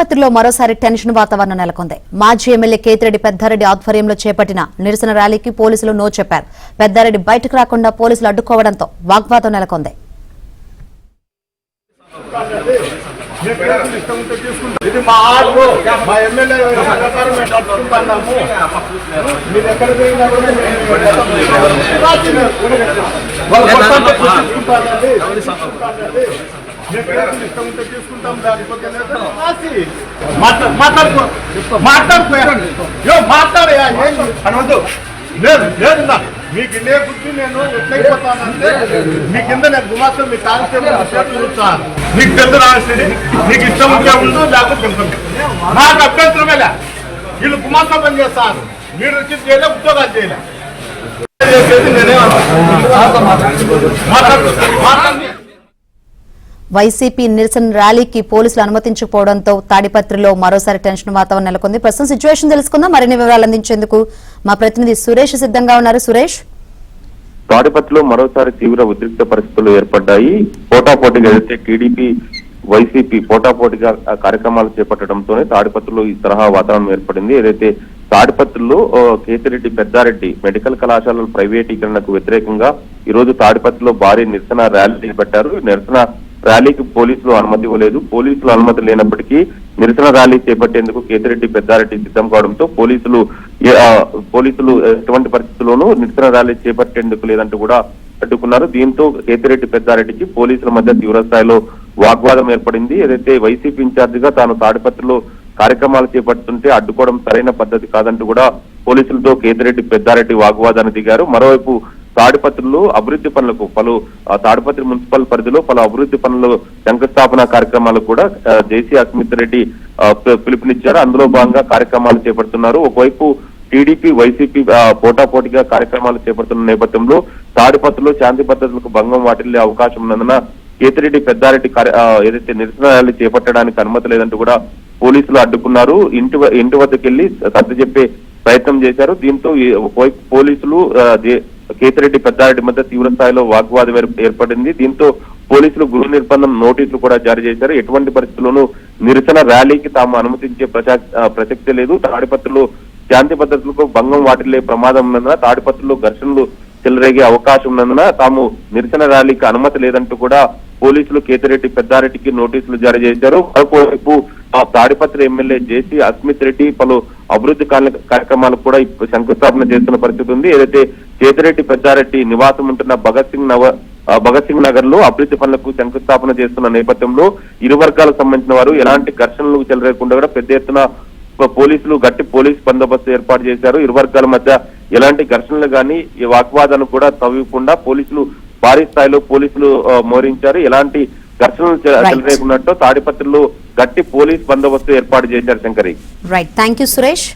తాడిపత్రిలో మరోసారి టెన్షన్ వాతావరణం నెలకొంది. మాజీ ఎమ్మెల్యే కేతిరెడ్డి పెద్దారెడ్డి ఆధ్వర్యంలో చేపట్టిన నిరసన ర్యాలీకి పోలీసులు నో చెప్పారు. పెద్దారెడ్డి బయటకు రాకుండా పోలీసులు అడ్డుకోవడంతో వాగ్వాదం నెలకొంది. మీకు ఇల్లే బుద్ధి నేను ఎట్లయిపోతానంటే మీ కింద నేను గుమాస్తం మీ కానిస్టేబుల్ సార్ మీకు తెలుసు రాసి మీకు ఇష్టం ఉంటే ఉండు లేకపోతే నాకు అభ్యంతరమే లే. వీళ్ళు గుమాస్తం పని చేస్తారు, మీరు వచ్చి చేయలే, ఉద్యోగాలు చేయలే. వైసీపీ నిరసన ర్యాలీకి పోలీసులు అనుమతించకపోవడంతో తాడిపత్రిలో మరోసారి టెన్షన్ వాతావరణం నెలకొంది. ప్రస్తుతం సిచ్యువేషన్ తెలుసుకుందాం. మరిన్ని వివరాలు అందించేందుకు మా ప్రతినిధి సురేష్ సిద్ధంగా ఉన్నారు. సురేష్, తాడిపత్రిలో మరోసారి తీవ్ర ఉద్రిక్త పరిస్థితులు ఏర్పడ్డాయి. పోటాపోటీగా ఏదైతే టీడీపీ వైసీపీ పోటాపోటీగా కార్యక్రమాలు చేపట్టడంతోనే తాడిపత్రిలో ఈ తరహా వాతావరణం ఏర్పడింది. ఏదైతే తాడిపత్రిలో కేతిరెడ్డి పెద్దారెడ్డి మెడికల్ కళాశాలల ప్రైవేటీకరణకు వ్యతిరేకంగా ఈ రోజు తాడిపత్రిలో భారీ నిరసన ర్యాలీ చేపట్టారు. నిరసన ర్యాలీకి పోలీసులు అనుమతి ఇవ్వలేదు. పోలీసులు అనుమతి లేనప్పటికీ నిరసన ర్యాలీ చేపట్టేందుకు కేతిరెడ్డి పెద్దారెడ్డి సిద్ధం కావడంతో పోలీసులు ఎటువంటి పరిస్థితుల్లోనూ నిరసన ర్యాలీ చేపట్టేందుకు లేదంటూ కూడా అడ్డుకున్నారు. దీంతో కేతిరెడ్డి పెద్దారెడ్డికి పోలీసుల మధ్య తీవ్ర స్థాయిలో వాగ్వాదం ఏర్పడింది. ఏదైతే వైసీపీ ఇన్ఛార్జిగా తాను తాడిపత్రిలో కార్యక్రమాలు చేపడుతుంటే అడ్డుకోవడం సరైన పద్ధతి కాదంటూ కూడా పోలీసులతో కేతిరెడ్డి పెద్దారెడ్డి వాగ్వాదాన్ని దిగారు. మరోవైపు తాడిపత్రిలో అభివృద్ధి పనులకు తాడిపత్రి మున్సిపల్ పరిధిలో పలు అభివృద్ధి పనులు శంకుస్థాపన కార్యక్రమాలు కూడా జేసీ అస్మిత్ రెడ్డి పిలుపునిచ్చారు. అందులో భాగంగా కార్యక్రమాలు చేపడుతున్నారు. ఒకవైపు టీడీపీ వైసీపీ పోటాపోటీగా కార్యక్రమాలు చేపడుతున్న నేపథ్యంలో తాడిపత్రిలో శాంతి భద్రతలకు భంగం వాటిల్లే అవకాశం ఉన్నందున కేతిరెడ్డి పెద్దారెడ్డి ఏదైతే నిరసన ర్యాలీ చేపట్టడానికి అనుమతి లేదంటూ కూడా పోలీసులు అడ్డుకున్నారు. ఇంటి వద్దకు వెళ్లి సర్ది చెప్పే ప్రయత్నం చేశారు. దీంతో ఒకవైపు పోలీసులు కేతిరెడ్డి పెద్దారెడ్డి మధ్య తీవ్ర స్థాయిలో వాగ్వాదం ఏర్పడింది. దీంతో పోలీసులు గృహ నిర్బంధం నోటీసులు కూడా జారీ చేశారు. ఎటువంటి పరిస్థితుల్లోనూ నిరసన ర్యాలీకి తాము అనుమతించే ప్రసక్తి లేదు. తాడిపత్రిలో శాంతి భద్రతలకు భంగం వాటిల్లే ప్రమాదం ఉన్నందున తాడిపత్రిలో ఘర్షణలు చెలరేగే అవకాశం ఉన్నందున తాము నిరసన ర్యాలీకి అనుమతి లేదంటూ కూడా పోలీసులు కేతిరెడ్డి పెద్దారెడ్డికి నోటీసులు జారీ చేశారు. మరోవైపు తాడిపత్రి ఎమ్మెల్యే జేసీ అస్మిత్ రెడ్డి పలు అభివృద్ధి కార్యక్రమాలకు కూడా శంకుస్థాపన చేస్తున్న పరిస్థితి ఉంది. ఏదైతే కేతిరెడ్డి పెద్దారెడ్డి నివాసం ఉంటున్న భగత్ సింగ్ నగర్ లో అభివృద్ధి పనులకు శంకుస్థాపన చేస్తున్న నేపథ్యంలో ఇరు వర్గాలకు సంబంధించిన వారు ఎలాంటి ఘర్షణలు చెలరేకుండా కూడా పెద్ద ఎత్తున పోలీసులు గట్టి పోలీస్ బందోబస్తు ఏర్పాటు చేశారు. ఇరు వర్గాల మధ్య ఎలాంటి ఘర్షణలు గానీ ఈ వాగ్వాదాన్ని కూడా తవ్వకుండా పోలీసులు భారీ స్థాయిలో మోహరించారు. ఎలాంటి ఘర్షణలు చెలరేకున్నట్టు తాడిపత్రిలో గట్టి పోలీస్ బందోబస్తు ఏర్పాటు చేశారు. Shankari, right, thank you Suresh.